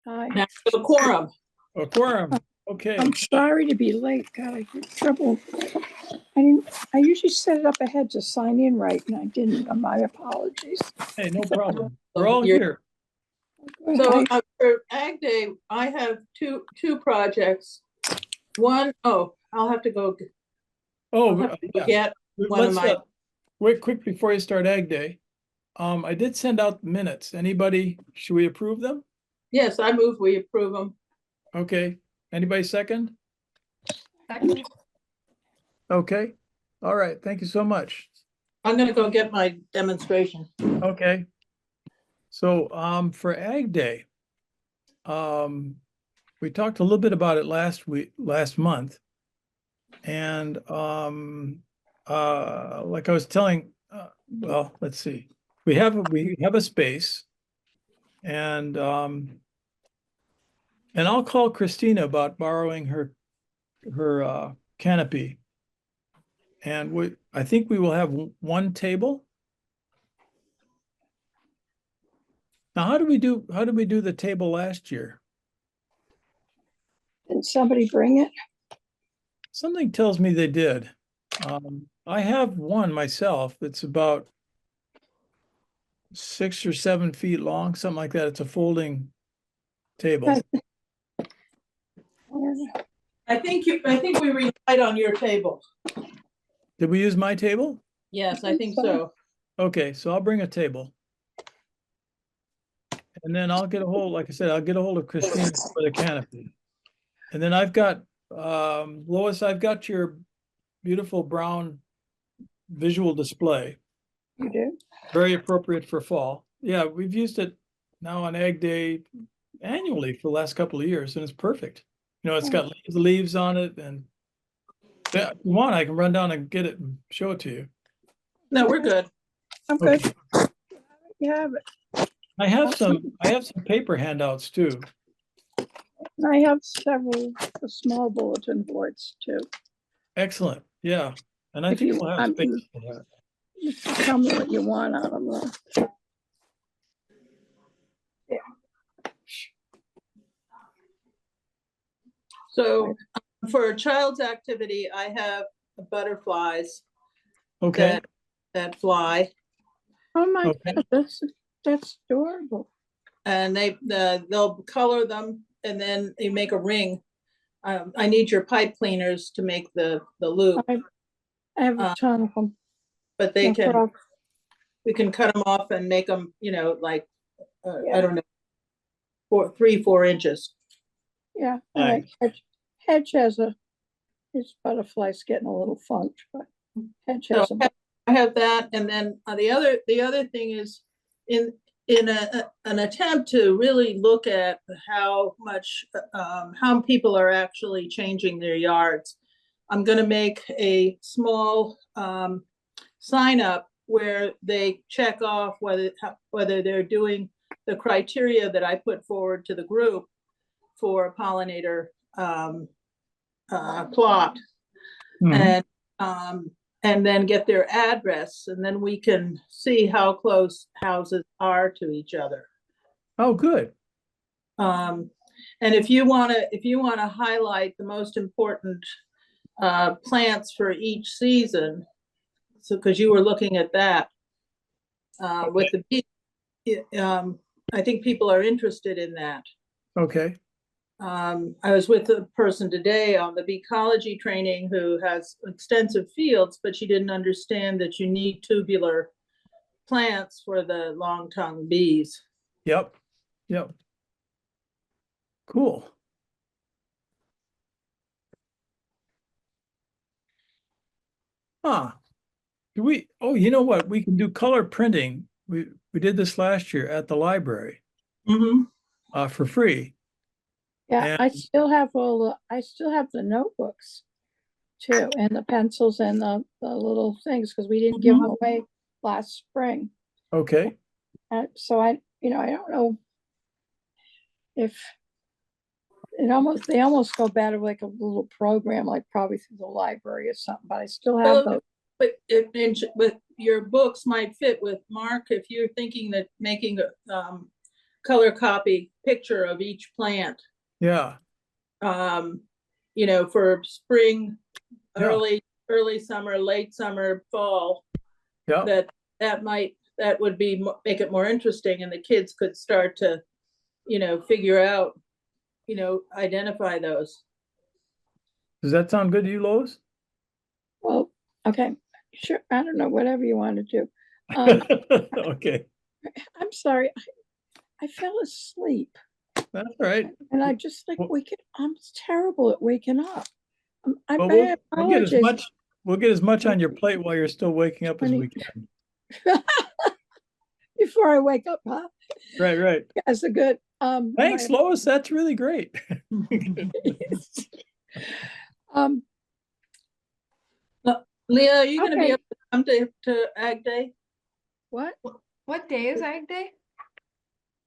Hi. Now, a quorum. A quorum, okay. I'm sorry to be late. God, I had trouble. I usually set it up ahead to sign in right, and I didn't. My apologies. Hey, no problem. We're all here. So for Ag Day, I have two projects. One, I'll have to go Yeah. get one of my. Wait, quick before you start Ag Day. I did send out minutes. Anybody, should we approve them? Yes, I move we approve them. Okay. Anybody second? Okay. All right. Thank you so much. I'm gonna go get my demonstration. Okay. So for Ag Day, we talked a little bit about it last month. And like I was telling, well, let's see. We have a space, and I'll call Christina about borrowing her canopy. And I think we will have one table. Now, how did we do the table last year? Did somebody bring it? Something tells me they did. I have one myself. It's about 6 or 7 feet long, something like that. It's a folding table. I think we relied on your table. Did we use my table? Yes, I think so. Okay, so I'll bring a table. And then I'll get a hold, like I said, I'll get a hold of Christine for the canopy. And then I've got, Lois, I've got your beautiful brown visual display. You do? Very appropriate for fall. Yeah, we've used it now on Ag Day annually for the last couple of years, and it's perfect. You know, it's got leaves on it, and if you want, I can run down and get it and show it to you. No, we're good. I'm good. You have it. I have some paper handouts too. I have several small bulletin boards too. Excellent. Yeah. And I If think you- we'll have space for that. You can tell me what you want out of them. So for a child's activity, I have butterflies Okay. that fly, Oh my Okay. God, that's adorable. and they'll color them, and then you make a ring. I need your pipe cleaners to make the loop, I have a ton of them. but we Yeah. can cut them off and make them, you know, like Yeah. I don't know, 3-4 inches. Yeah, Nice. Hedge has his butterfly's getting a little funked, but Hedge So has a. I have that, and then the other thing is in an attempt to really look at how much how people are actually changing their yards. I'm going to make a small sign up where they check off whether they're doing the criteria that I put forward to the group for a pollinator plot. Mhm. And then get their address, and then we can see how close houses are to each other. Oh, good. And if you want to highlight the most important plants for each season, so because you were looking at that with the bee, I think people are interested in that. Okay. I was with a person today on the ecology training who has extensive fields, but she didn't understand that you need tubular plants for the long-tongued bees. Yep. Yep. Cool. Huh. Oh, you know what? We can do color printing. We did this last year at the library for free. Yeah, I still have the notebooks too, and the pencils and the little things, because we didn't give them away last spring. Okay. So I don't know if they almost go better like a little program, like probably through the library or something, but I still have those. But your books might fit with Mark if you're thinking that making color copy picture of each plant, Yeah, you know, for spring, Yeah. early summer, late summer, fall, yeah. that would be, make it more interesting, and the kids could start to, you know, figure out, you know, identify those. Does that sound good to you, Lois? Well, okay, sure, I don't know, whatever you want to do. Um, Okay, I'm sorry, I fell asleep that's all right. and I just like Well- I'm terrible at waking up. I Well, my we'll get as apologies. much on your plate while you're still waking up as we can. Before I wake up, huh? Right, right. That's a good, Thanks, Lois. That's really great. um, Leah, are you gonna be Okay. able to come to Ag Day? what? What day is Ag Day?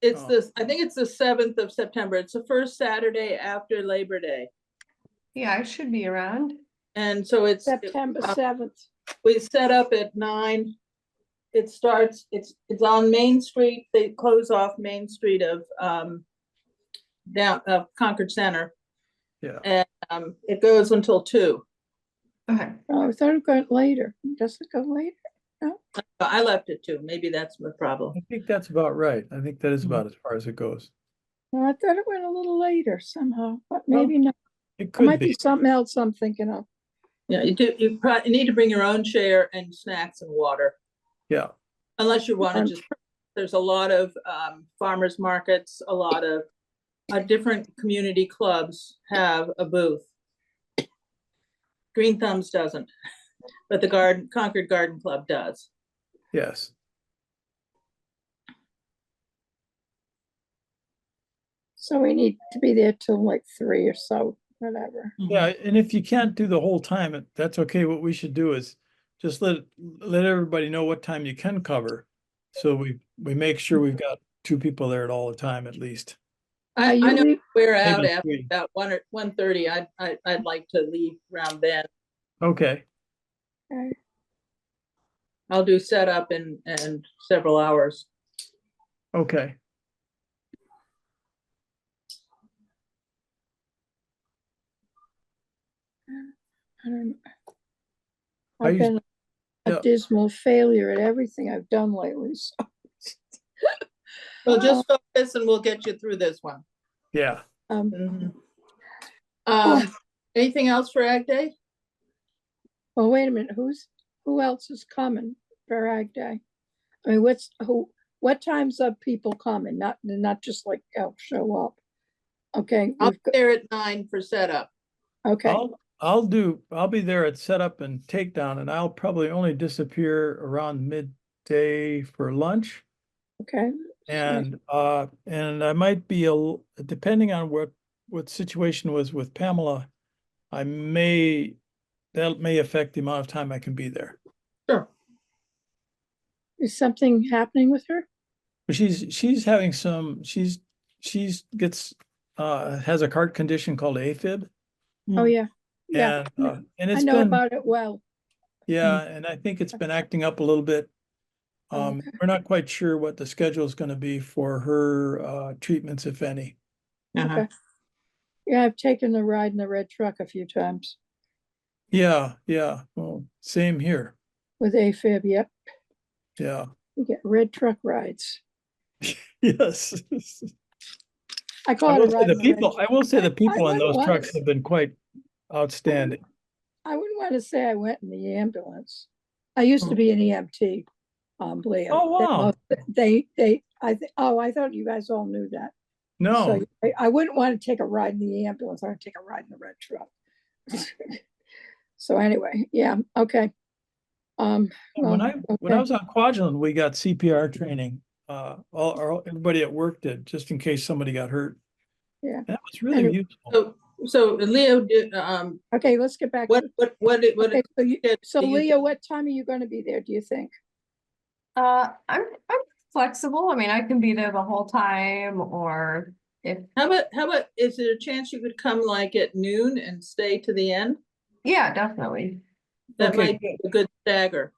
It's Oh. this, I think it's the 7th of September. It's the first Saturday after Labor Day. Yeah, I should be around. And so it's, September 7th. we set up at 9. It starts, it's on Main Street. They close off Main Street of down of Concord Center. Yeah. And it goes until 2. Okay. Oh, I thought it got later. Does it go later? I left it 2. Maybe that's my problem. I think that's about right. I think that is about as far as it goes. No, I thought it went a little later somehow, but maybe not. It It could might be. be something else I'm thinking of. Yeah, you do. You probably need to bring your own chair and snacks and water, Yeah. unless you want to Um, just. There's a lot of farmers markets. A lot of different community clubs have a booth. Green Thumbs doesn't, but the Concord Garden Club does. Yes. So we need to be there till like 3 or so, whatever. Yeah, and if you can't do the whole time, that's okay. What we should do is just let everybody know what time you can cover. So we make sure we've got 2 people there at all the time at least. I you know leave- we're out Maybe after 3. about 1 or 1:30. I'd like to leave around then. Okay. Okay. I'll do setup in several hours. Okay. I don't know. I I've used- been yeah. a dismal failure at everything I've done lately. So, Well, just focus and we'll get you through this one. Yeah. um, Anything else for Ag Day? well, wait a minute. Who else is coming for Ag Day? I mean, what times are people coming? Not just like, oh, show up. Okay, I'll be there at 9 for setup. okay, I'll be there at setup and takedown, and I'll probably only disappear around midday for lunch. okay. And I might be depending on what situation was with Pamela, that may affect the amount of time I can be there. Sure. Is something happening with her? But she's having has a heart condition called AFib. Oh, yeah. Yeah, And I it's know been, about it well. yeah, and I think it's been acting up a little bit. Okay. We're not quite sure what the schedule is going to be for her treatments, if any. Okay. Yeah, I've taken the ride in the red truck a few times Yeah, yeah. Well, same here. with AFib. Yep, Yeah. you get red truck rides. Yes. I call it a ride. I will say the I people on wouldn't those want trucks to- have been quite outstanding. I wouldn't want to say I went in the ambulance. I used to be an EMT. Leah. Oh, wow. I thought you guys all knew that. No, So I wouldn't want to take a ride in the ambulance. I would take a ride in the red truck. So anyway, yeah, okay. when Well, I okay. was on Kwajalein, we got CPR training. Everybody at work did, just in case somebody got hurt. Yeah. That was really And- useful. So Leo did, Okay, let's get back. what, Okay, did so you Leah, what time are you going to be there, do you think? I'm flexible. I mean, I can be there the whole time, or if, how about, is there a chance you could come like at noon and stay to the end? yeah, definitely. That Okay, might be a good stagger.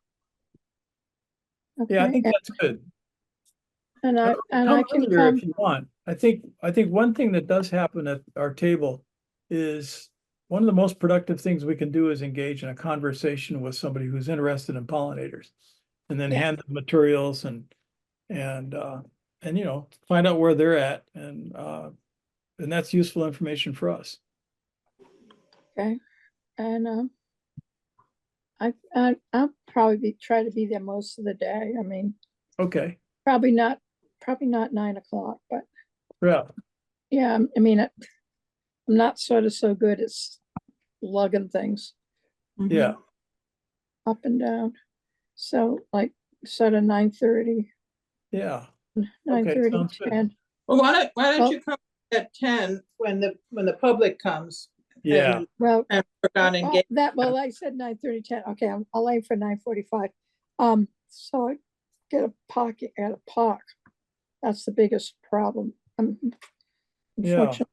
Yeah, I Okay, think that's good. And I can earlier come. if you want. I think one thing that does happen at our table is one of the most productive things we can do is engage in a conversation with somebody who's interested in pollinators. And then Yeah. hand them materials and find out where they're at and that's useful information for us. Okay. And I'll probably try to be there most of the day. I mean, Okay. probably not 9 o'clock, but Yeah. yeah, I mean, I'm not sort of so good at lugging things Yeah. up and down. So like sort of 9:30, Yeah. 9:30, Sounds good. 10. Well, why don't Oh. you come at 10 when the public comes? Yeah. Well, And work on engagement. well, I said 9:30, 10. Okay, I'll aim for 9:45. So I get a pocket at a park. That's the biggest problem. Yeah. Unfortunately.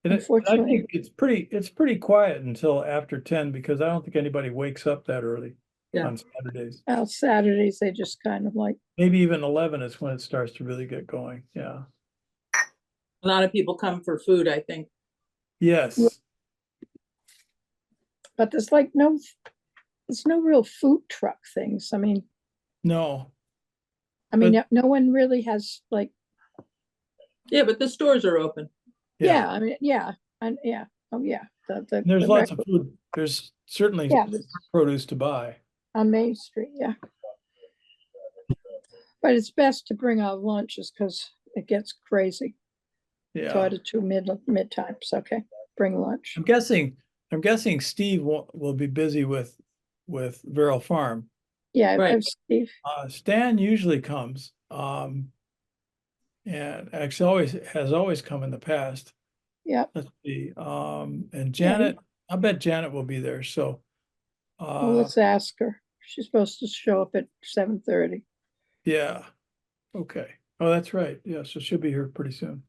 And I Unfortunately. think it's pretty quiet until after 10 because I don't think anybody wakes up that early Yeah. on Saturdays. Well, Saturdays, they just kind of like, Maybe even 11 is when it starts to really get going. Yeah. A lot of people come for food, I think. Yes. but there's no real food truck things. I mean, No. no one really has like, Yeah, but the stores are open. yeah, I mean, yeah, and yeah, oh yeah. There's the lots of rec- food. There's certainly Yeah, there's- produce to buy. on Main Street, yeah. But it's best to bring our lunches because it gets crazy. Yeah. Quarter to mid times. Okay, bring lunch. I'm guessing Steve will be busy with Verrill Farm. Yeah, Right. Steve. Stan usually comes. And actually has always come in the past. Yeah. Let's see. And Janet, I bet Janet will be there. So Well, let's ask her. She's supposed to show up at 7:30. yeah. Okay. Oh, that's right. Yeah, so she'll be here pretty soon.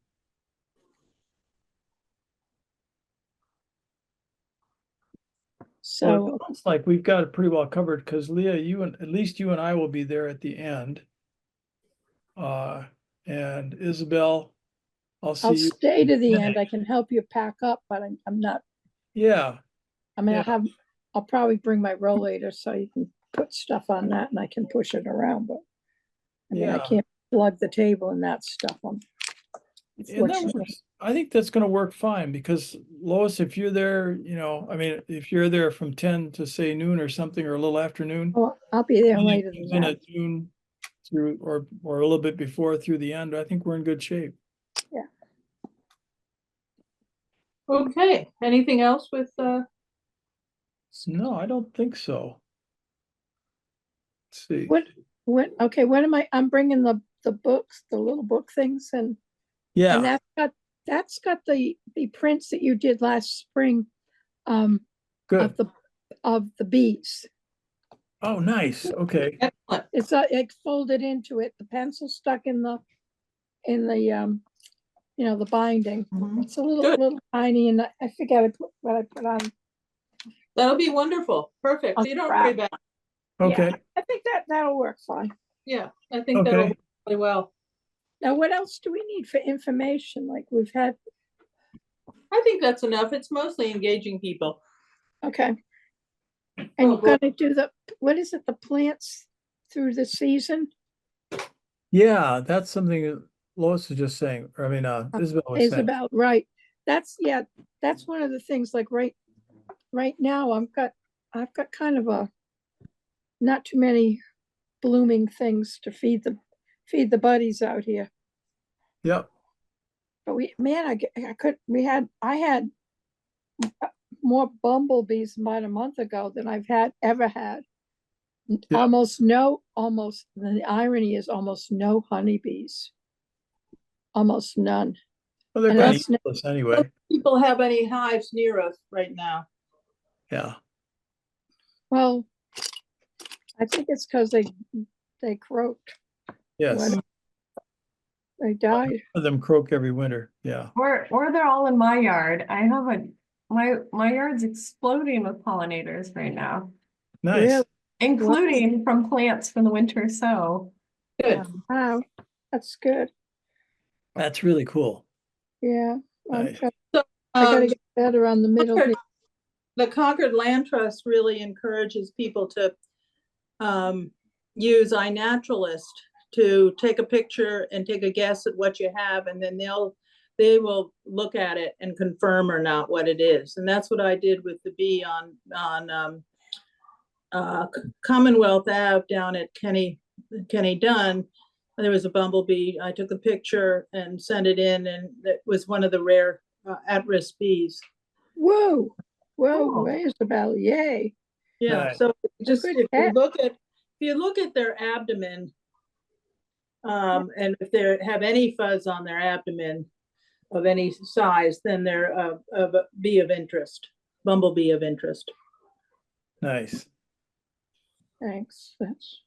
Well, So it looks like we've got it pretty well covered because Leah, at least you and I will be there at the end. And Isabel, I'll see I'll you. stay to the end. Finish. I can help you pack up, but I'm not. Yeah. I mean, Yeah. I'll probably bring my rollator so you can put stuff on that and I can push it around. But I mean, I Yeah. can't plug the table and that stuff on. And that works. I think that's gonna work fine because Lois, if you're there, I mean, if you're there from 10 to say noon or something, or a little afternoon. Oh, I'll be there and then later comes than in that. at noon through, or a little bit before through the end, I think we're in good shape. Yeah. Okay, anything else with, No, I don't think so. Let's see. Okay, I'm bringing the books, the little book things, and Yeah, that's got the prints that you did last spring, good. of the bees. Oh, nice. Okay. excellent. It's folded into it, the pencil stuck in the the binding. Mhm. It's a little Good. tiny, and I forget what I put on. That'll be wonderful. Perfect. I'll You don't try. worry about, Okay. Yeah, I think that'll work fine. yeah, I think that'll Okay. work really well. Now, what else do we need for information? Like we've had, I think that's enough. It's mostly engaging people. okay. And Oh, you're gonna do what is it, the plants through the season? Yeah, that's something that Lois was just saying, or I mean, Isabel was saying. Isabel, right. That's one of the things, like right now, I've got kind of not too many blooming things to feed the buddies out here. Yep. But I had more bumblebees about a month ago than I've ever had. Yeah. The irony is almost no honeybees. Almost none. Well, they're And kind of that's useless anyway. People have any hives near us right now? Yeah. Well, I think it's because they croaked. Yes. What? They died. Some of them croak every winter. Yeah. Or they're all in my yard. I have my yard's exploding with pollinators right now, Nice. Really? including from plants from the winter sow. Good. Wow. That's good. That's really cool. Yeah. Nice. I gotta Um, get better on the middle. Concord- the Concord Land Trust really encourages people to use iNaturalist to take a picture and take a guess at what you have, and then they will look at it and confirm or not what it is. And that's what I did with the bee on Commonwealth Ave down at Kenny Dunn. There was a bumblebee. I took a picture and sent it in, and it was one of the rare at-risk bees. Whoa, whoa, Cool. Isabel, yay. Yeah, Nice. so just good if catch. you look at their abdomen, and if they have any fuzz on their abdomen of any size, then they're a bee of interest, bumblebee of interest. Nice. Thanks. That's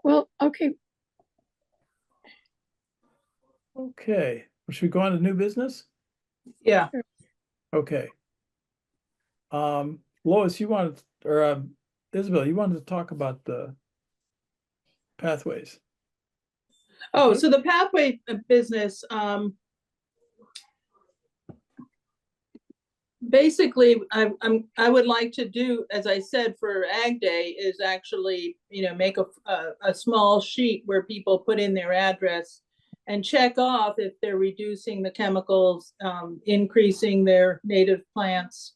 well, okay. Okay. Should we go on to new business? Yeah. Okay. Lois, you wanted, or Isabel, you wanted to talk about the pathways. Oh, so the pathway business, basically, I would like to do, as I said, for Ag Day, is actually, make a small sheet where people put in their address and check off if they're reducing the chemicals, increasing their native plants,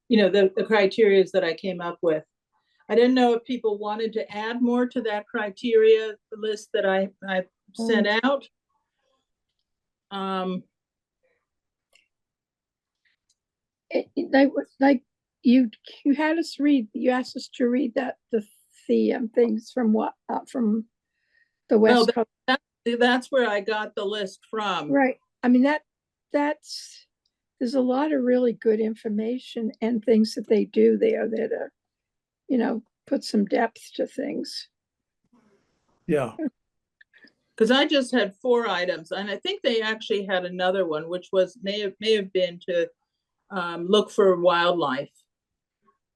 the criteria that I came up with. I didn't know if people wanted to add more to that criteria list that I sent out. Like you had us read. You asked us to read the things from what from the West Coast. That's where I got the list from. Right. I mean that's there's a lot of really good information and things that they do there that put some depth to things. Yeah. Because I just had 4 items, and I think they actually had another one, which was may have been to look for wildlife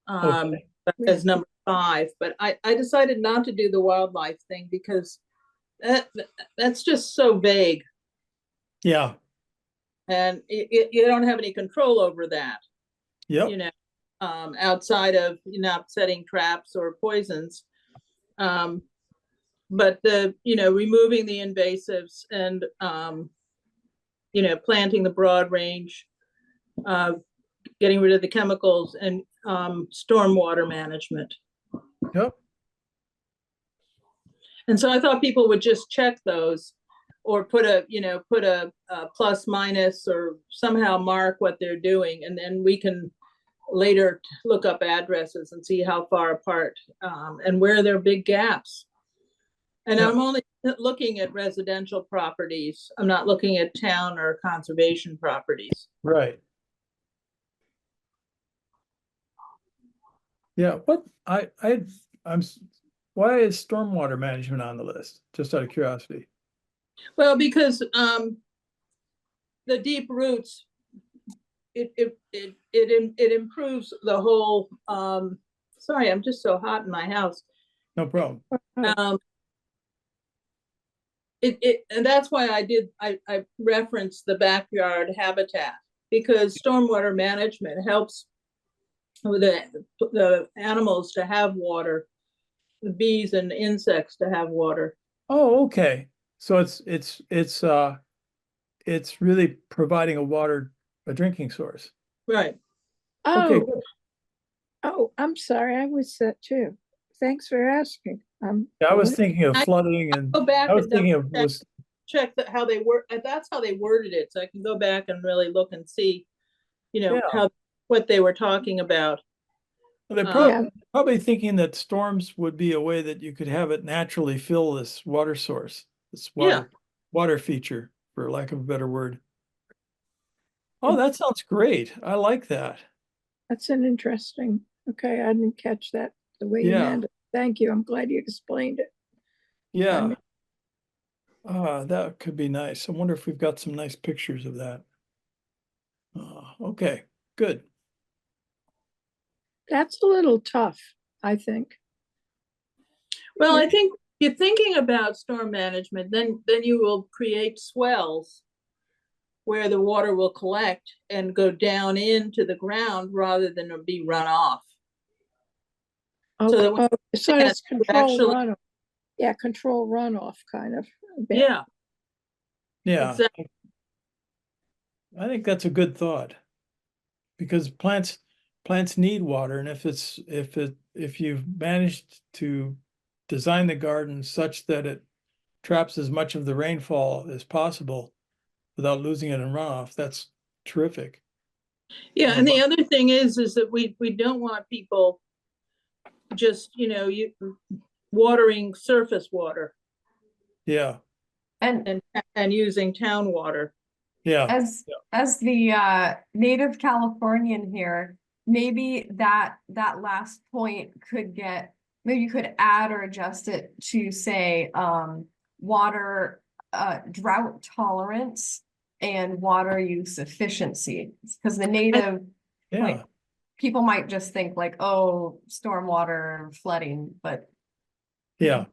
as number 5. But I decided not to do the wildlife thing because that's just so vague. Yeah. And you don't have any control over that. Yep. Outside of not setting traps or poisons. But removing the invasives and planting the broad range, getting rid of the chemicals, and stormwater management. Yep. And so I thought people would just check those, or put a plus minus, or somehow mark what they're doing, and then we can later look up addresses and see how far apart and where there are big gaps. And Yep. I'm only looking at residential properties. I'm not looking at town or conservation properties. Right. Yeah. Why is stormwater management on the list? Just out of curiosity. Well, because the deep roots, it improves the whole. Sorry, I'm just so hot in my house. No problem. And that's why I referenced the backyard habitat, because stormwater management helps with the animals to have water, the bees and insects to have water. Oh, okay. So it's really providing a drinking source. Right. Okay, Oh, good. oh, I'm sorry. I was that too. Thanks for asking. Yeah, I was thinking of flooding, and Go back I was and thinking of was check how they work. That's how they worded it. So I can go back and really look and see, Yeah. what they were talking about. they're probably thinking that storms would be a way that you could have it naturally fill this water source, this water feature, for lack of a better word. Oh, that sounds great. I like that. That's an interesting. Okay, I didn't catch that the way you Yeah. meant it. Thank you. I'm glad you explained it. Yeah. That could be nice. I wonder if we've got some nice pictures of that. Okay, good. That's a little tough, I think. Well, I think if you're thinking about storm management, then you will create swells where the water will collect and go down into the ground rather than be run off. So that Oh, so it's control actually- runoff. Yeah, control runoff kind of. a bit. Yeah, Yeah, exactly. I think that's a good thought. Because plants need water, and if you've managed to design the garden such that it traps as much of the rainfall as possible without losing it in runoff, that's terrific. Yeah, and the other thing is that we don't want people just, watering surface water Yeah, And and using town water. yeah, as the native Californian here, maybe that last point could get, maybe you could add or adjust it to say water drought tolerance and water use efficiency. Because the native, yeah. like, people might just think like, oh, stormwater flooding, but Yeah.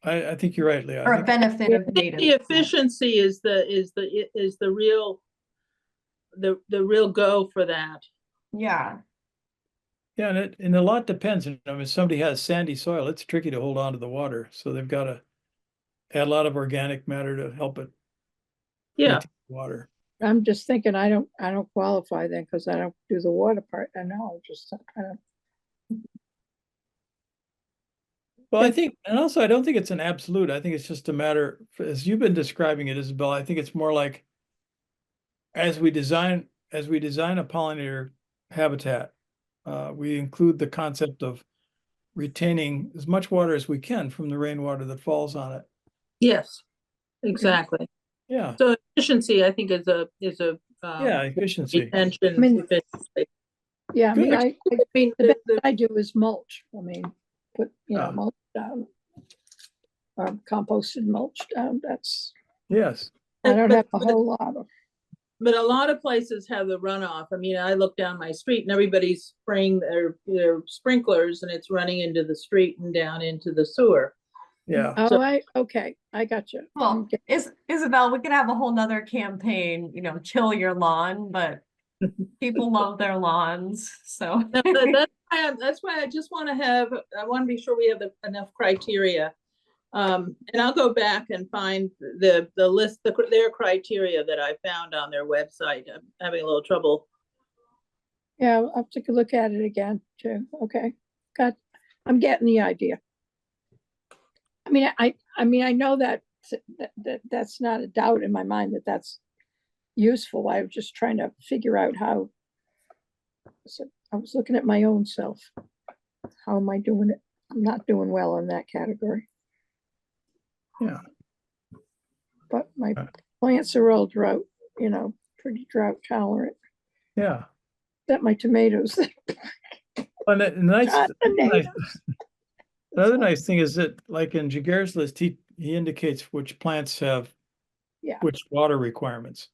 I think you're right, Leah. or I a think, benefit of The native. efficiency is the real go for that. Yeah. yeah, and a lot depends. I mean, if somebody has sandy soil, it's tricky to hold on to the water, so they've got to add a lot of organic matter to help it Yeah, retain water. I'm just thinking, I don't qualify then because I don't do the water part. I know, just kind of. Well, I Yeah. think, and also I don't think it's an absolute. I think it's just a matter, as you've been describing it, Isabel, I think it's more like as we design a pollinator habitat, we include the concept of retaining as much water as we can from the rainwater that falls on it. yes, exactly. Yeah, So efficiency, I think, is a yeah, efficiency. retention I mean, efficiency. Yeah, I mean, Good. I mean, the best I do is mulch. I mean, put, Ah. mulch down. Or composted mulch down. That's, Yes, I don't But- have a whole lot of. But a lot of places have the runoff. I mean, I look down my street and everybody's spraying their sprinklers and it's running into the street and down into the sewer. yeah, Oh, So- okay, I got you. Well, Isabel, we could have a whole nother campaign, chill your lawn, but people love their lawns, so. That's why I just want to be sure we have enough criteria. And I'll go back and find the list, their criteria that I found on their website. I'm having a little trouble. Yeah, I'll take a look at it again too. Okay, I'm getting the idea. I mean, I know that's not a doubt in my mind that that's useful. I was just trying to figure out how. So I was looking at my own self. How am I doing it? I'm not doing well in that category. yeah. But my plants are all drought, pretty drought tolerant. Yeah. That my tomatoes. And the nice, God, nice, another nice thing is that, like in Jaguar's list, he indicates which plants have Yeah. which water requirements.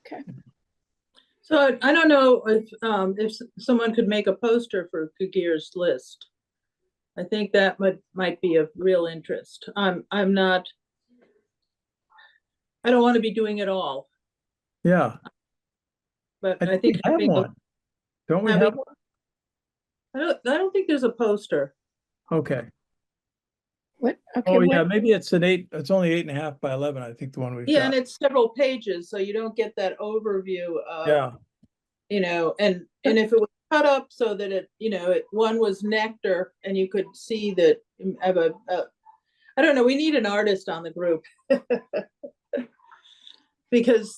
Okay. So I don't know if someone could make a poster for Gugir's list. I think that might be of real interest. I don't want to be doing it all, Yeah, but I I think we have one. Don't we having- have one? I don't think there's a poster. Okay. What? Okay. Oh, yeah, what? maybe it's it's only 8.5 by 11. I think the one we've Yeah, got. and it's several pages, so you don't get that overview of, Yeah, and if it was cut up so that one was nectar and you could see that have I don't know, we need an artist on the group. Because,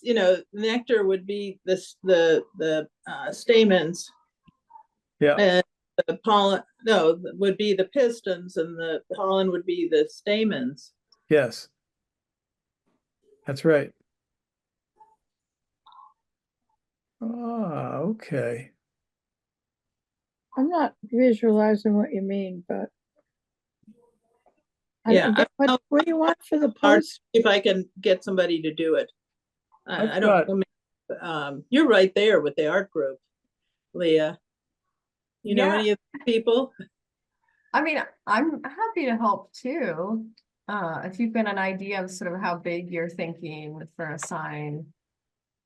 nectar would be the stamens. yeah, And the pollen, no, would be the pistons and the pollen would be the stamens. yes. That's right. Ah, okay. I'm not visualizing what you mean, but. Yeah, What do you want for the Art, post? if I can get somebody to do it. I've I don't know. You're right there with the art group, Leah. You know Yeah. any of the people? I mean, I'm happy to help too. If you've got an idea of sort of how big you're thinking for a sign.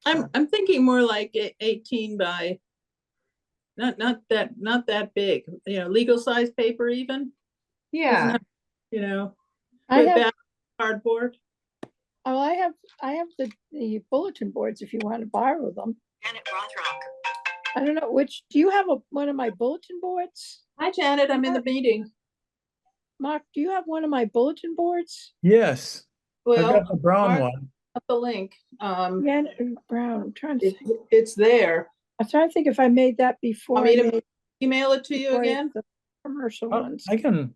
I'm thinking more like 18 by, not that big, legal size paper even. It's Yeah, not, you know, I with have, back cardboard. oh, I have the bulletin boards if you want to borrow them. Janet Rothrock. I don't know do you have one of my bulletin boards? Hi, Janet, I'm in the meeting. Mark, do you have one of my bulletin boards? Yes, I've Well, got the brown Mark, one. got the link. Yeah, and Brown, I'm trying to think. It's there. I'm trying to think if I made that before Want I me to made email it to you before again? the commercial Oh, ones.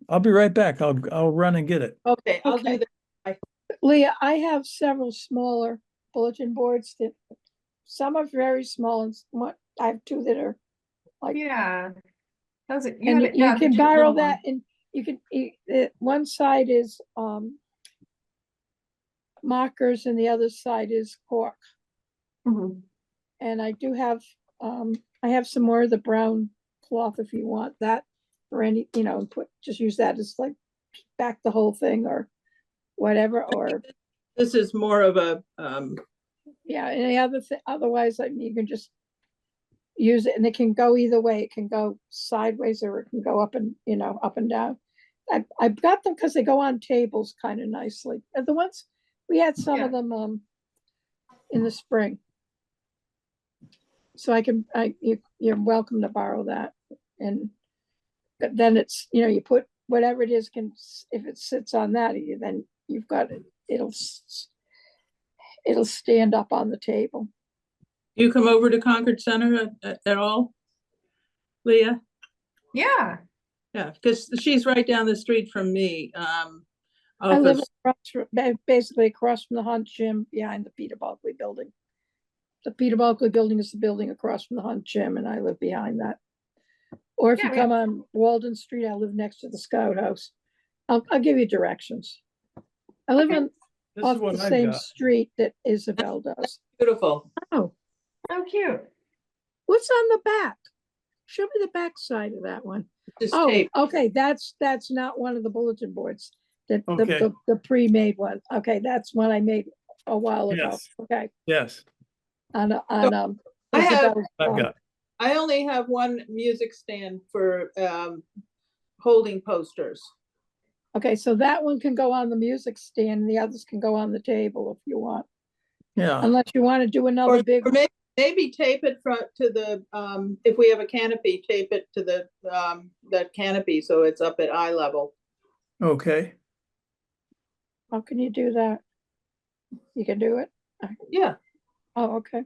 I'll be right back. I'll run and get it. Okay, I'll do Okay. that. Leah, I have several smaller bulletin boards that some are very small and I have two that are like, yeah. That was it. You and had it, you yeah, the can cute borrow little that one. and you can, one side is markers and the other side is cork. Mhm. And I do have, I have some more of the brown cloth if you want that or any, and just use that as like back the whole thing or whatever, or This is more of a, yeah, any other thing, otherwise, I mean, you can just use it and it can go either way. It can go sideways or it can go up and, up and down. I've got them because they go on tables kind of nicely. And the ones, we had some of them in the spring. So you're welcome to borrow that. And but then it's, you put whatever it is if it sits on that, then you've got it, it'll stand up on the table. you come over to Concord Center at all, Leah? Yeah, Yeah, because she's right down the street from me. I live Office. basically across from the Hunt Gym behind the Peter Bulkley building. The Peter Bulkley building is the building across from the Hunt Gym and I live behind that. Or if you Yeah, come on Walden Street, I live next to the Scout House. I'll give you directions. I live Okay. on This off is what the I've same got. street that Isabel does. Beautiful. Oh, so cute. what's on the back? Show me the back side of that one. Just Oh, tape. okay, that's not one of the bulletin boards. Okay. The pre-made one. Okay, that's one I made a while ago. Yes. Okay, Yes, on I have- Isabel's I've phone. got. I only have one music stand for holding posters. Okay, so that one can go on the music stand, and the others can go on the table if you want. Yeah, Unless you want to do another big, Or maybe tape it to the, if we have a canopy, tape it to the, that canopy so it's up at eye level. okay. how can you do that? You can do it? Yeah, Oh, okay.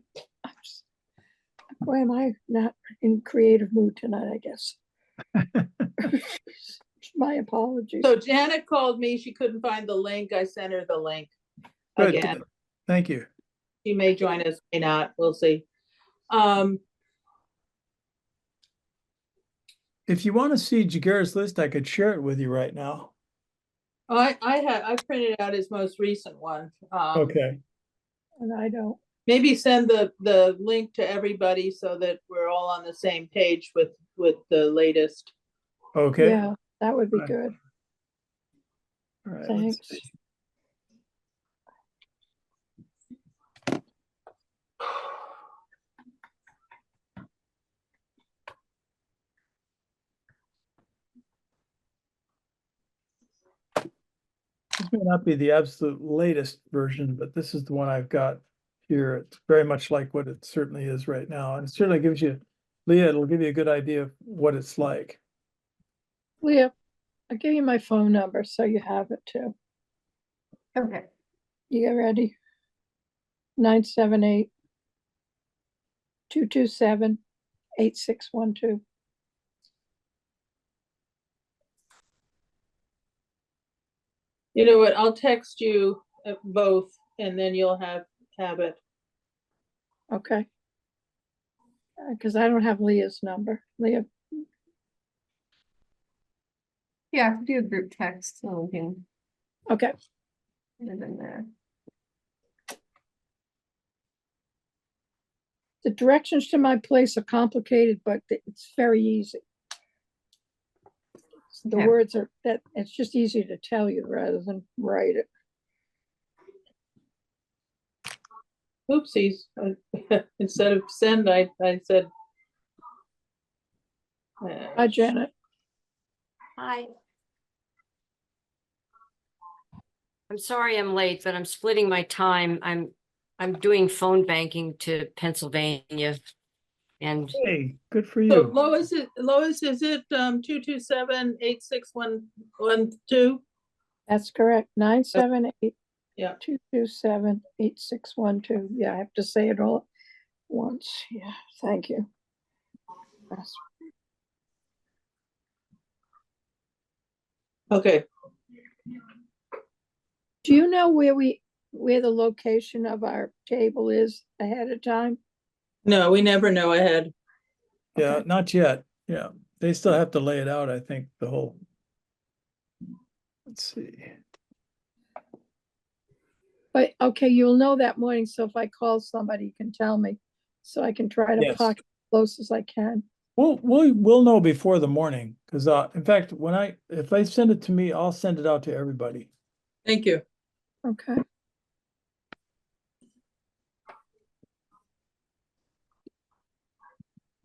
Why am I not in creative mood tonight, I guess? My apologies. so Janet called me, she couldn't find the link, I sent her the link Good. again. Thank you. She may join us, may not, we'll see. If you want to see Jagar's list, I could share it with you right now. I printed out his most recent one. Okay. And I don't. Maybe send the link to everybody so that we're all on the same page with the latest. Okay. Yeah, that would be Right. good. All right. Thanks. Let's see. This may not be the absolute latest version, but this is the one I've got here. It's very much like what it certainly is right now. And it certainly gives you, Leah, it'll give you a good idea of what it's like. Leah, I'll give you my phone number so you have it too. Okay. You get ready? 978-227-8612. You know what, I'll text you both and then you'll have it. Okay. Because I don't have Leah's number. Leah, Yeah, do a group text so we can okay. put it in there. The directions to my place are complicated, but it's very easy. the Okay. words are, that, it's just easier to tell you rather than write it. Oopsies. Instead of send, I said. Hi, Janet. Hi. I'm sorry I'm late, but I'm splitting my time. I'm doing phone banking to Pennsylvania. And Hey, good for So you. Lois, is it 227-86112? That's correct. 978 Yeah. 227 8612. Yeah, I have to say it all once. Yeah, thank you. That's- Okay. Do you know where the location of our table is ahead of time? No, we never know ahead. Yeah, Okay. not yet. Yeah, they still have to lay it out, I think, the whole. Let's see. But, okay, you'll know that morning, so if I call somebody, you can tell me, so I can try to Yes. park as close as I can. We'll know before the morning, because in fact, if they send it to me, I'll send it out to everybody. Thank you. Okay.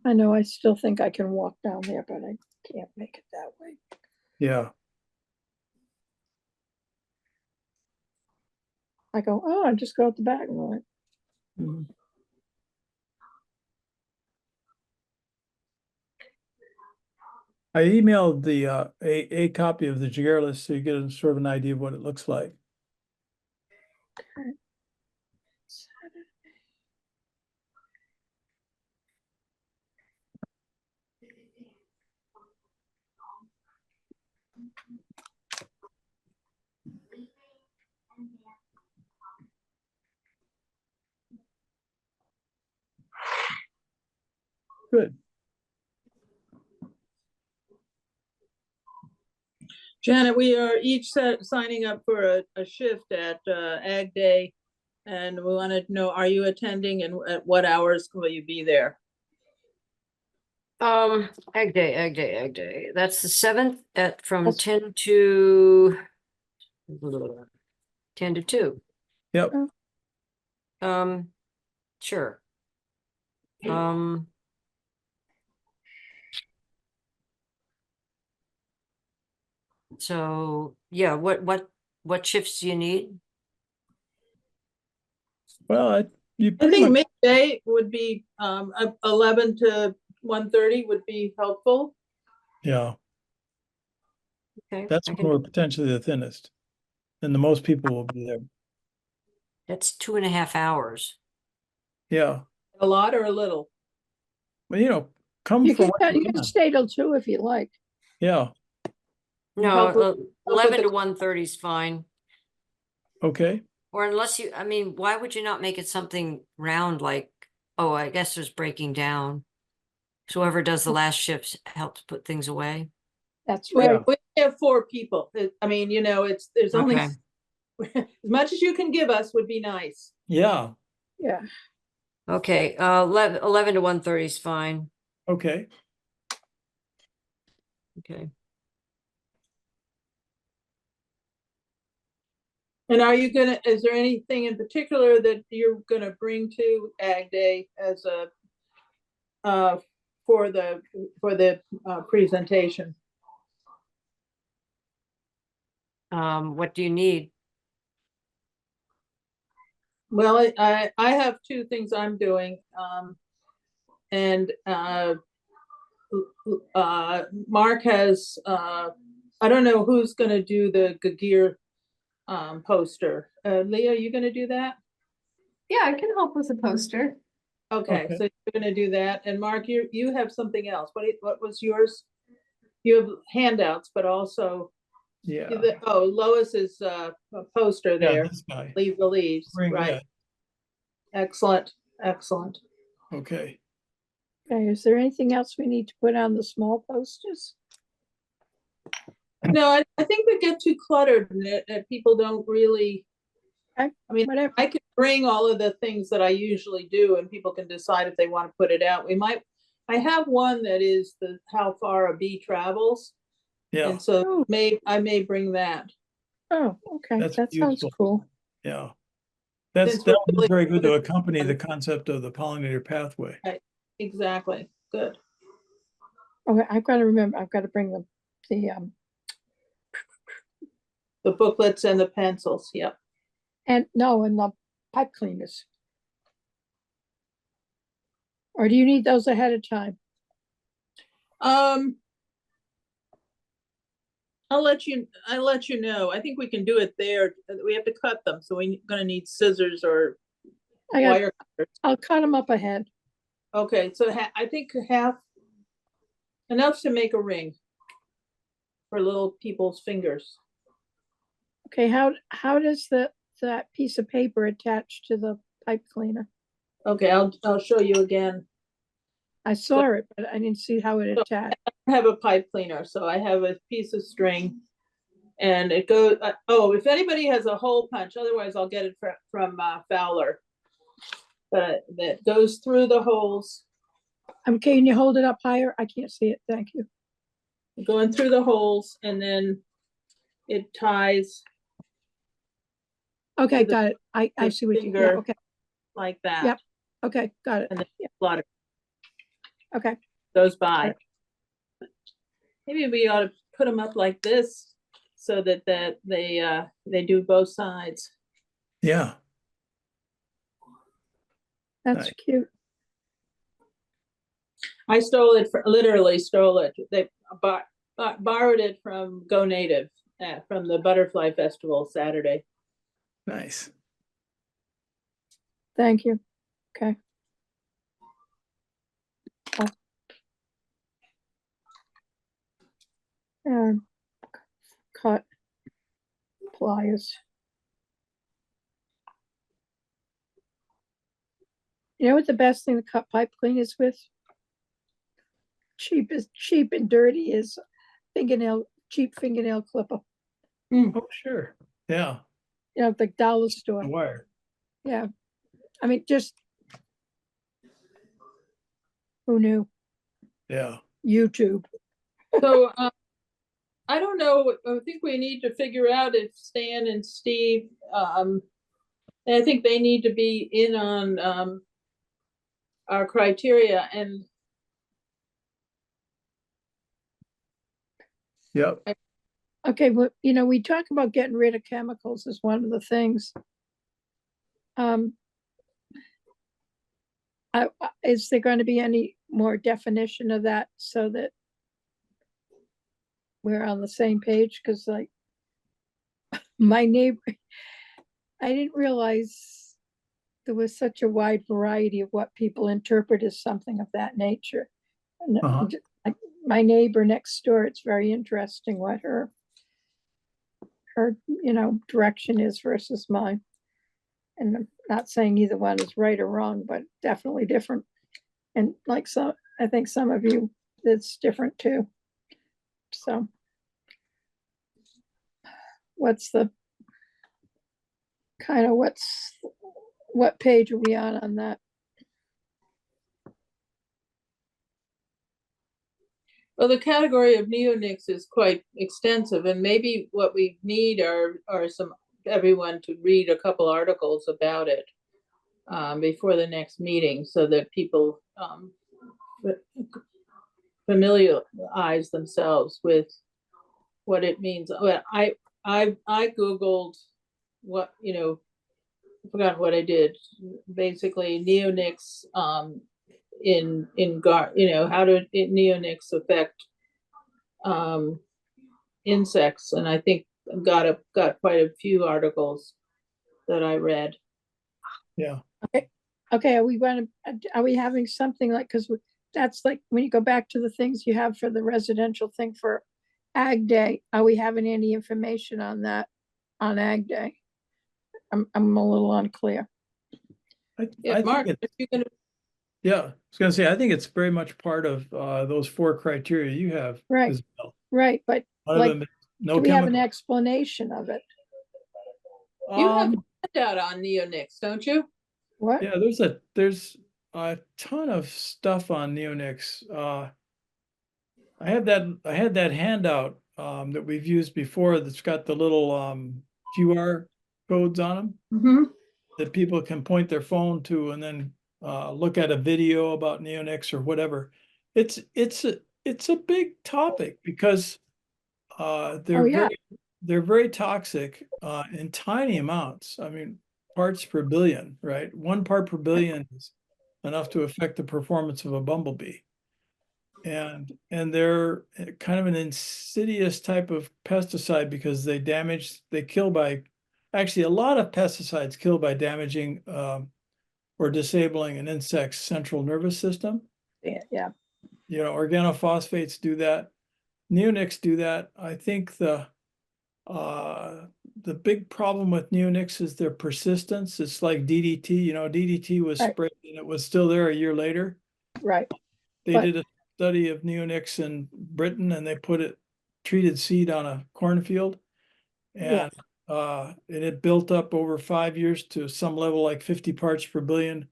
I know I still think I can walk down there, but I can't make it that way. Yeah. I go, oh, I just go out the back. I'm like, Mhm. I emailed the a copy of the Jaguar list so you get a sort of an idea of what it looks like. Good. Janet, we are each signing up for a shift at Ag Day. And we wanted to know, are you attending and at what hours will you be there? Egg Day. That's the 7th from That's- 10 to 10 to 2. Yep. Sure. Um, so yeah, what shifts do you need? Well, you I pretty think much, midday would be 11 to 1:30 would be helpful. yeah, Okay, that's I when can, we're potentially the thinnest. And the most people will be there. that's 2.5 hours. Yeah. A lot or a little? Well, come You for can, what you you can can. stay till 2 if you like. Yeah. No, Help with- 11 the- to 1:30 is fine. Okay. Or unless I mean, why would you not make it something round like, oh, I guess there's breaking down. So whoever does the last shifts helps put things away. That's We right. we have 4 people. I mean, there's only Okay. as much as you can give us would be nice. Yeah. Yeah. Okay, 11 to 1:30 is fine. Okay. Okay. And is there anything in particular that you're gonna bring to Ag Day as a for the presentation? What do you need? Well, I have 2 things I'm doing. And Mark has, I don't know who's gonna do the Gagir poster. Leah, are you gonna do that? Yeah, I can help with a poster. Okay, Okay. so you're gonna do that. And Mark, you have something else. What was yours? You have handouts, but also, Yeah. Lois's poster Yeah, there. this guy. Leave the leaves, Bring right? that. Excellent, excellent. Okay. Okay, is there anything else we need to put on the small posters? No, I think we get too cluttered and that people don't really, Okay, I mean, whatever. I could bring all of the things that I usually do and people can decide if they want to put it out. I have one that is how far a bee travels. Yeah, And so Oh. I may bring that. Oh, okay, That's that sounds useful. cool. yeah. That Since we're would be really very good to good at- accompany the concept of the pollinator pathway. Exactly, good. Okay, I've got to remember, I've got to bring The booklets and the pencils, yep. and the pipe cleaners. Or do you need those ahead of time? I'll let you know. I think we can do it there. We have to cut them, so we're gonna need scissors or wire cutters. I'll cut them up ahead. Okay, so I think half, enough to make a ring for little people's fingers. Okay, how does that piece of paper attach to the pipe cleaner? Okay, I'll show you again. I saw it, but I didn't see how it attached. I have a pipe cleaner, so I have a piece of string and it goes, oh, if anybody has a hole punch, otherwise I'll get it from Fowler. But that goes through the holes, Can you hold it up higher? I can't see it, thank you. going through the holes, and then it ties Okay, to the- got it. I see what you, yeah, finger. okay, like that. Yep. okay, got it. And then Yeah, flutter okay, goes by. Right. Maybe we ought to put them up like this so that they do both sides. Yeah, that's Nice. cute. I literally stole it. They borrowed it from Go Native from the Butterfly Festival Saturday. nice. Thank you. Okay. And cut pliers. You know what the best thing to cut pipe cleaners with? Cheap and dirty is cheap fingernail clipper. Oh, sure. Yeah, You know, the dollar the store. wire. Yeah. I mean, just who knew? Yeah, YouTube. So I don't know. I think we need to figure out if Stan and Steve, I think they need to be in on our criteria, and yep. Okay, well, we talk about getting rid of chemicals as one of the things. Is there going to be any more definition of that so that we're on the same page? Because like my neighbor, I didn't realize there was such a wide variety of what people interpret as something of that nature. And like my neighbor next door, it's very interesting what her direction is versus mine. And I'm not saying either one is right or wrong, but definitely different. And like I think some of you, it's different too. So what page are we on that? well, the category of neonics is quite extensive, and maybe what we need are everyone to read a couple articles about it before the next meeting, so that people familiarize themselves with what it means. Well, I Googled what, I forgot what I did. Basically, neonics how do neonics affect insects, and I think got quite a few articles that I read. Yeah, Okay, are we having something like, because that's like when you go back to the things you have for the residential thing for Ag Day, are we having any information on that on Ag Day? I'm a little unclear. Yeah, Mark, think if you can, yeah, I was gonna say, I think it's very much part of those 4 criteria you have. Right. Isabel. Right, but One of like, them is no do we have an chemical. explanation of it? you have a handout on neonics, don't you? What? Yeah, there's a ton of stuff on neonics. I had that handout that we've used before that's got the little QR codes on them Mhm. that people can point their phone to and then look at a video about neonics or whatever. It's a big topic because Oh, yeah. they're very toxic in tiny amounts. I mean, parts per billion, right? 1 part per billion is enough to affect the performance of a bumblebee. And they're kind of an insidious type of pesticide because they kill by, actually a lot of pesticides kill by damaging or disabling an insect's central nervous system. Yeah. You know, organophosphates do that. Neonics do that. I think the big problem with neonics is their persistence. It's like DDT, you know, DDT was Right. sprayed and it was still there a year later. Right. They But- did a study of neonics in Britain and they put treated seed on a cornfield. Yeah. And it built up over 5 years to some level like 50 parts per billion.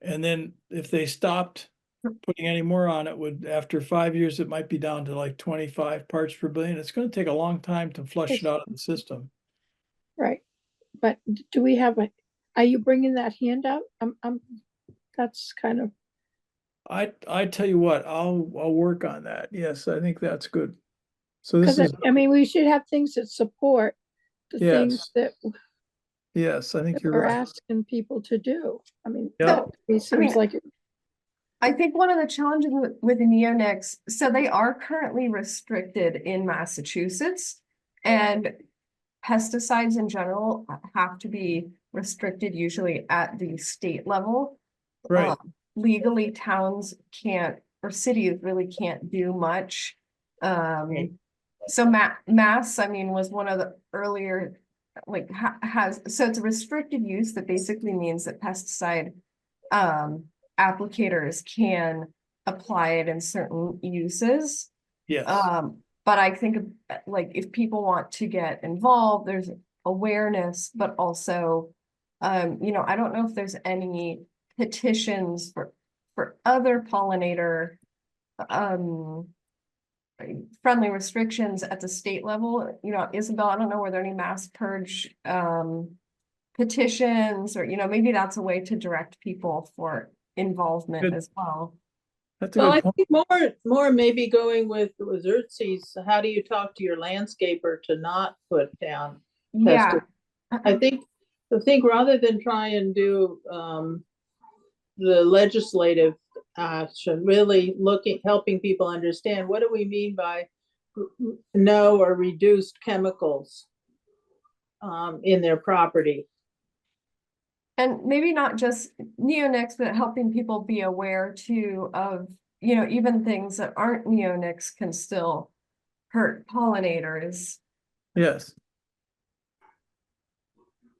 And then if they stopped putting any more on, it would, after 5 years, it might be down to like 25 parts per billion. It's going to take a long time to flush it out of the system. Right. But do we have are you bringing that handout? That's kind of, I tell you what, I'll work on that. Yes, I think that's good. So this because is, I mean, we should have things that support the things yes, that yes, I think you're we're right. asking people to do. I mean, Yeah. that to me seems like, I think one of the challenges with the neonics, so they are currently restricted in Massachusetts. And pesticides in general have to be restricted usually at the state level. Right. Legally, towns can't, or cities really can't do much. Right. So Mass, I mean, was one of the earlier, like so it's a restricted use that basically means that pesticide applicators can apply it in certain uses. Yes. But I think like if people want to get involved, there's awareness, but also, you know, I don't know if there's any petitions for other pollinator friendly restrictions at the state level. You know, Isabel, I don't know, were there any mass purge petitions, or, you know, maybe that's a way to direct people for involvement Good. as well. That's a Well, good I point. think more maybe going with Xerxes, how do you talk to your landscaper to not put down Yeah. I think rather than try and do the legislative action, really helping people understand what do we mean by no or reduced chemicals in their property. And maybe not just neonics, but helping people be aware too of, you know, even things that aren't neonics can still hurt pollinators. Yes.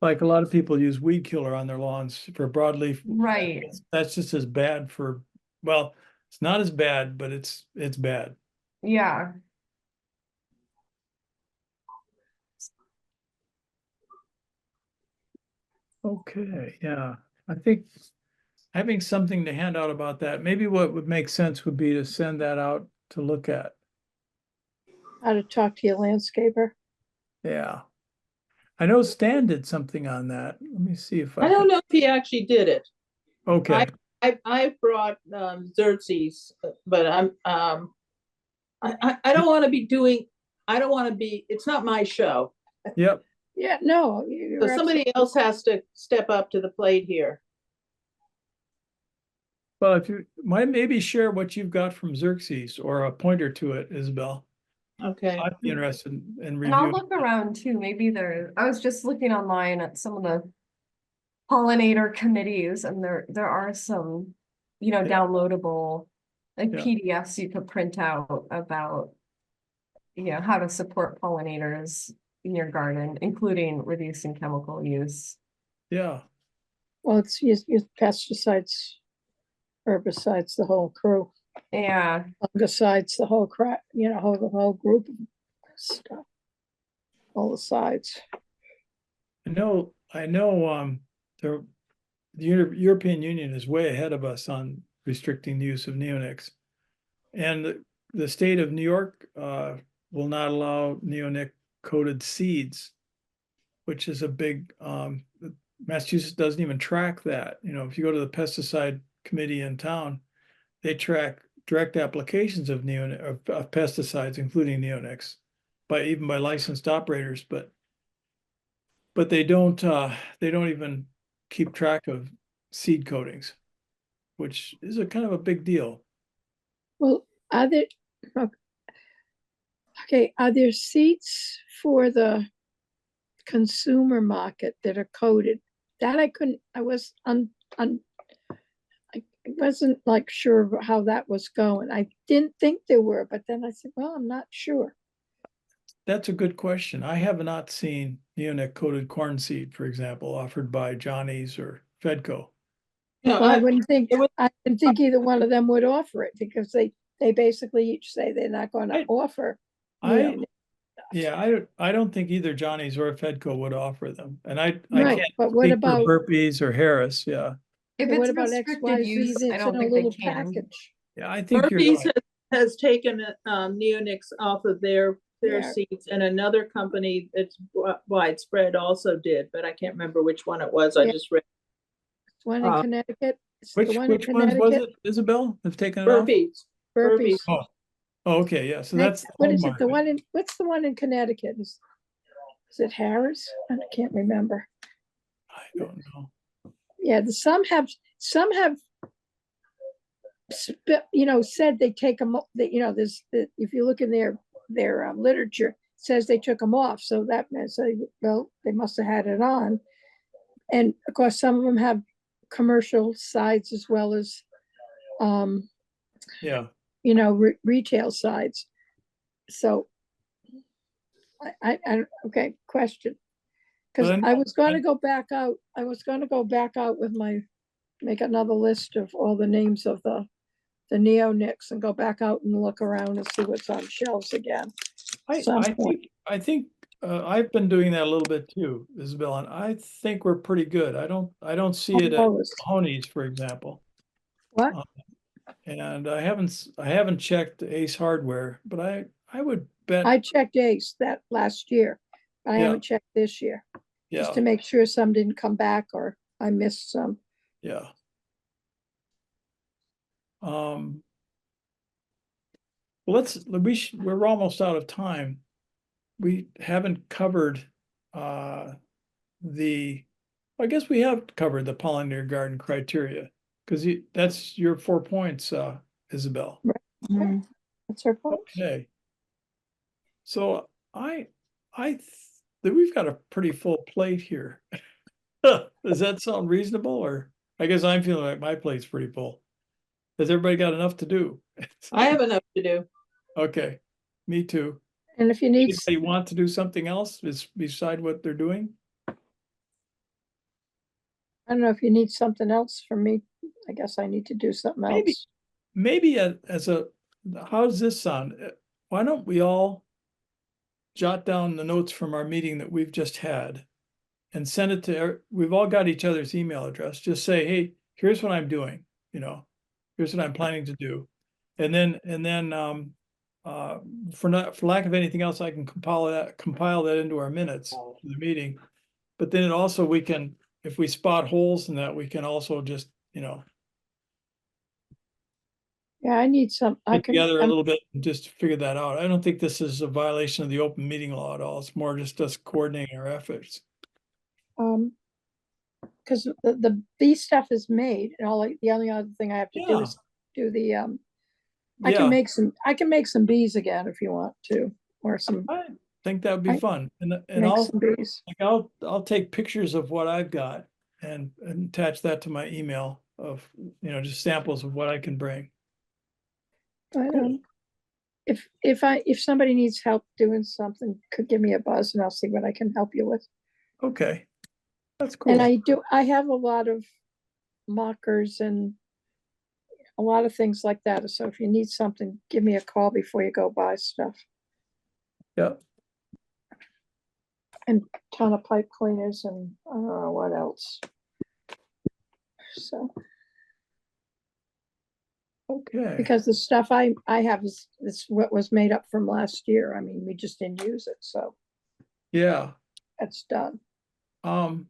Like a lot of people use weed killer on their lawns for broadleaf. Right. That's just as bad well, it's not as bad, but it's bad. Yeah. Okay, yeah. I think having something to hand out about that, maybe what would make sense would be to send that out to look at. how to talk to your landscaper. Yeah. I know Stan did something on that. Let me see if I don't know if he actually did it. Okay, I brought Xerxes, but I don't want to be doing. I don't want to be. It's not my show. yep. Yeah, no. So somebody else has to step up to the plate here. Well, if you might maybe share what you've got from Xerxes or a pointer to it, Isabel. Okay. I'd be interested in And I'll reviewing. look around too. Maybe I was just looking online at some of the pollinator committees, and there are some, you know, Yeah. downloadable like Yeah. PDFs you could print out about, you know, how to support pollinators in your garden, including reducing chemical use. Yeah, Well, it's use pesticides, herbicides, the whole crew, Yeah. fungicides, the whole crap, you know, the whole group of stuff. All the sides. I know, the European Union is way ahead of us on restricting the use of neonics. And the state of New York will not allow neonic coated seeds, which is a big, Massachusetts doesn't even track that. You know, if you go to the pesticide committee in town, they track direct applications of of pesticides, including neonics, even by licensed operators, but they don't even keep track of seed coatings, which is a kind of a big deal. Well, are there, okay, are there seats for the consumer market that are coated? That I wasn't like sure of how that was going. I didn't think there were, but then I said, well, I'm not sure. That's a good question. I have not seen neonic coated corn seed, for example, offered by Johnny's or Fedco. No, Well, I wouldn't think, it was- I didn't think either one of them would offer it because they basically each say they're not going to I- offer. I I don't think either Johnny's or Fedco would offer them, and I Right, can't but what speak about, for Burpees or Harris. Yeah, If what it's about restricted use, XYZ I that's don't in a think they little can. package? yeah, I think you're Murphy's right. has taken neonics off of their Yeah. seats, and another company that's widespread also did, but I can't remember which one it was. I Yeah. just read It's one in Uh, Connecticut. It's the Which one in ones was Connecticut, it, Isabel? Have taken it off? Burpees. Burpees. Oh, okay, yeah. So Next, that's what home is it? The market. one in, what's the one in Connecticut? Is it Harris? I can't remember. I don't know. Yeah, some have said they take them, that, if you look in their literature, it says they took them off. So that means, well, they must have had it on. And of course, some of them have commercial sides as well as, Yeah, retail sides. So okay, question. Because But I was going to go back out. I was going to go back out with make another list of all the names of the neonics and go back out and look around and see what's on shelves again. Some point. I think I've been doing that a little bit too, Isabel, and I think we're pretty good. I don't see it at Always. Mahoney's, for example. What? And I haven't checked Ace Hardware, but I would bet. I checked Ace that last year. I Yeah. haven't checked this year, just Yeah, to make sure some didn't come back or I missed some. yeah. We're almost out of time. We haven't covered I guess we have covered the pollinator garden criteria, because that's your 4 points, Isabel. That's her point. Okay. So we've got a pretty full plate here. Does that sound reasonable, or I guess I'm feeling like my plate's pretty full. Has everybody got enough to do? I have enough to do. Okay, me too. And if you need, Anybody want to do something else beside what they're doing? I don't know if you need something else from me. I guess I need to do something Maybe. else. Maybe how does this sound? Why don't we all jot down the notes from our meeting that we've just had and send it to, we've all got each other's email address. Just say, hey, here's what I'm doing, here's what I'm planning to do. And then, for lack of anything else, I can compile that into our minutes for the meeting. But then we can, if we spot holes in that, we can also just, Yeah, I need some, get together a little bit and just figure that out. I don't think this is a violation of the open meeting law at all. It's more just us coordinating our efforts. because the bee stuff is made and the only other thing I have to do Yeah. is do the, I Yeah, can make some bees again if you want to, or some, I think that would be fun. And make some bees. I'll take pictures of what I've got and attach that to my email of, just samples of what I can bring. But, Cool. if somebody needs help doing something, could give me a buzz and I'll see what I can help you with. Okay, that's cool. And I have a lot of markers and a lot of things like that. So if you need something, give me a call before you go buy stuff. Yeah, And ton of pipe cleaners and I don't know what else. So, okay. Okay, because the stuff I have is what was made up from last year. I mean, we just didn't use it, so yeah. that's done. Um,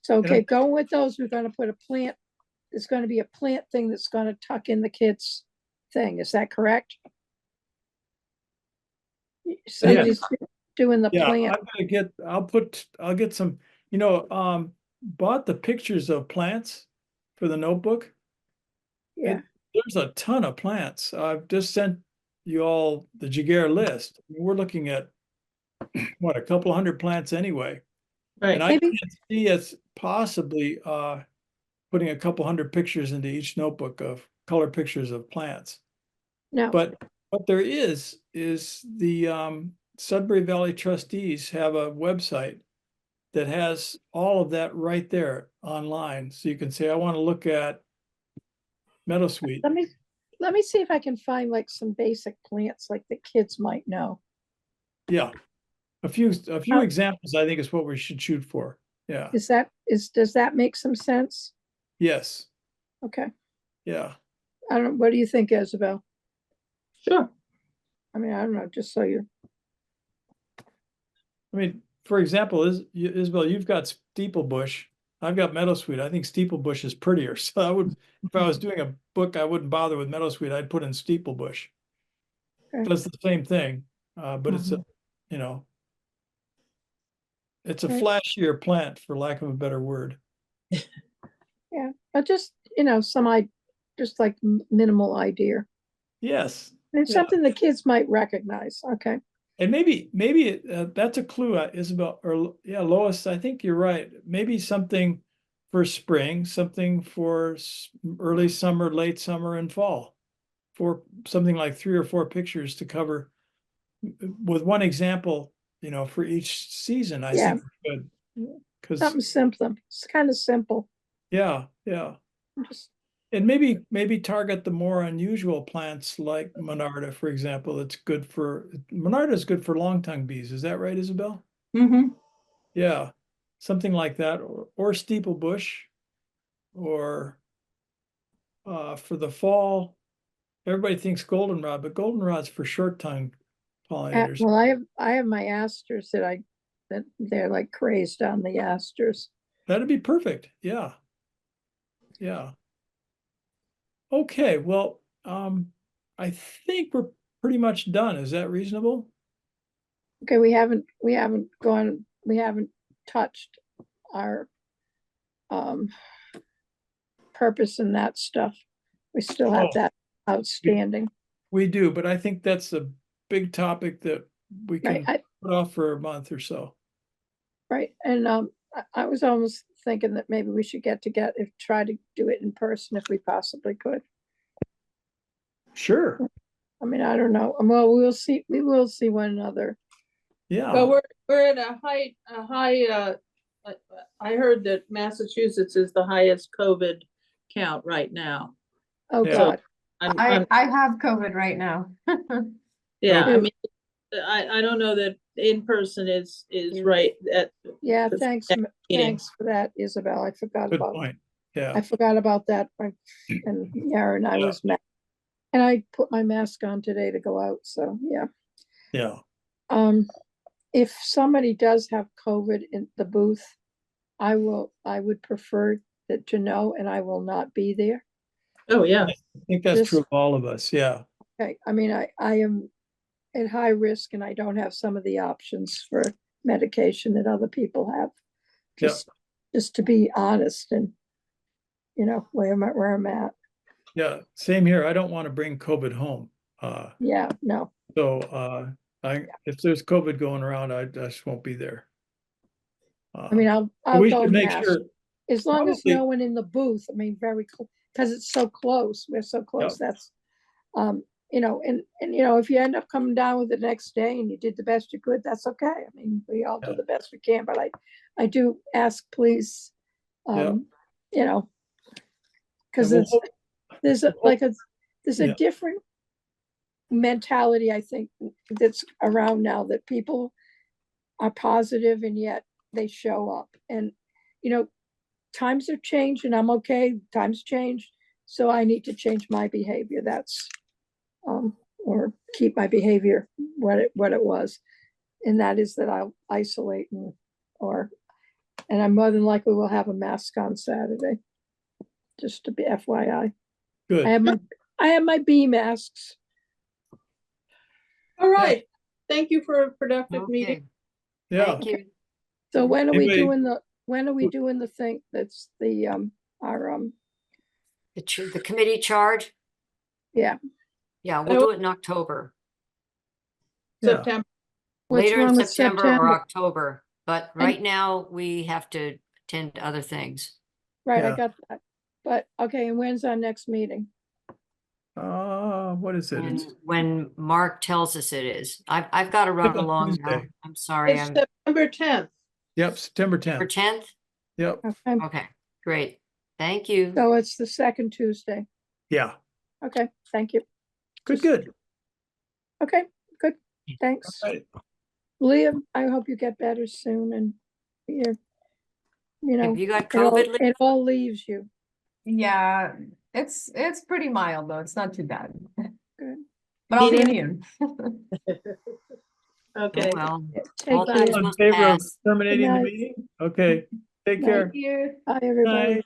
So, And okay, I'm- going with those, we're gonna put a plant, there's gonna be a plant thing that's gonna tuck in the kids' thing. Is that correct? Somebody's doing the yeah, plant. I'll get some, bought the pictures of plants for the notebook. Yeah, There's a ton of plants. I've just sent you all the Jaguar list. We're looking at what, a couple hundred plants anyway. Right. And I maybe, can't see us possibly putting a couple hundred pictures into each notebook of color pictures of plants. no, But what there is the Sudbury Valley trustees have a website that has all of that right there online. So you can say, I want to look at meadowsweet. let me see if I can find like some basic plants like the kids might know. Yeah. A few Uh, examples, I think, is what we should shoot for. Yeah. Does that make some sense? Yes. Okay, Yeah. I don't, what do you think, Isabel? Sure. I mean, I don't know, just so you, I mean, for example, Isabel, you've got steeplebush. I've got meadowsweet. I think steeplebush is prettier. So I would, if I was doing a book, I wouldn't bother with meadowsweet. I'd put in steeplebush. Okay. Does the same thing, but it's a, you know, it's a Right. flashier plant, for lack of a better word. yeah, but just, just like minimal idea. Yes. It's Yeah. something the kids might recognize. Okay, And maybe that's a clue, Isabel, or yeah, Lois, I think you're right. Maybe something for spring, something for early summer, late summer, and fall. For something like 3 or 4 pictures to cover with one example, for each season, I yeah, think we could. Because something simple. It's kind of simple. yeah, Just, and maybe target the more unusual plants like Monarda, for example. Monarda is good for long tongue bees. Is that right, Isabel? Mm-hmm. Yeah, something like that, or steeplebush, or for the fall, everybody thinks goldenrod, but goldenrod's for short tongue pollinators. well, I have my asters that they're like crazed on the asters. That'd be perfect. Yeah, yeah. Okay, well, I think we're pretty much done. Is that reasonable? Okay, we haven't touched our um purpose and that stuff. We still have Oh. that outstanding. We do, but I think that's a big topic that we Right, can put off for a month or so. right. And I was almost thinking that maybe we should get together, try to do it in person if we possibly could. Sure. I mean, I don't know. Well, we will see one another. Yeah. Well, we're at a high, I heard that Massachusetts is the highest COVID count right now. Oh, Yeah. God. I'm I have COVID right now. yeah, I Oh. mean, I don't know that in person is Yeah. right at. Yeah, the thanks, meeting. thanks for that, Isabel. I forgot Good about, point. Yeah. I forgot about that. And Yara and I Yeah. was and I put my mask on today to go out, so, yeah. Yeah. If somebody does have COVID in the booth, I would prefer to know, and I will not be there. Oh, yeah. I think that's Just- true of all of us. Yeah. Okay, I mean, I am at high risk and I don't have some of the options for medication that other people have. Yeah. Just to be honest and, where I'm at. Yeah. Same here. I don't want to bring COVID home. Yeah, no, So if there's COVID going around, I just won't be there. I mean, I'll we go should make mask. sure. As long as Probably- no one in the booth, I mean, very close, because it's so close, we're so close, that's, and if you end up coming down with it the next day and you did the best you could, that's okay. I mean, we all do Yeah. the best we can, but I do ask, please, Yeah. because And we'll there's Yeah. a different mentality, I think, that's around now, that people are positive and yet they show up. And, times have changed and I'm okay. Times change. So I need to change my behavior. That's, or keep my behavior what it was. And that is that I'll isolate and I more than likely will have a mask on Saturday. Just to be FYI. Good. I have my bee masks. All right. Thank you for a productive meeting. Okay, Yeah. thank you. So when are we Anyway- doing the thing that's our The committee charge? yeah. Yeah, we'll do it in October, Yeah. September. What's later in wrong with September or September? October. But right now, we have to attend to other things. Right, I Yeah. got that. But okay, and when's our next meeting? What is it? And It's when Mark tells us it is, I've got to run It's on along now. Tuesday. I'm sorry, It's I'm September 10th. Yep, September for 10th. 10th? Yep. Okay, Okay, great. Thank you. so it's the second Tuesday. Yeah. Okay, thank you. Good. Okay, good. Thanks. All right. Liam, I hope you get better soon and you know, Have you got it all, COVID? it all leaves you. Yeah, it's pretty mild though. It's not too bad. Good. But I'll be Need immune. Okay. Oh, well, Take all care. things All in must favor of pass. terminating the night. meeting? Okay. Take Night. care. Thank you. Bye, everybody. Night.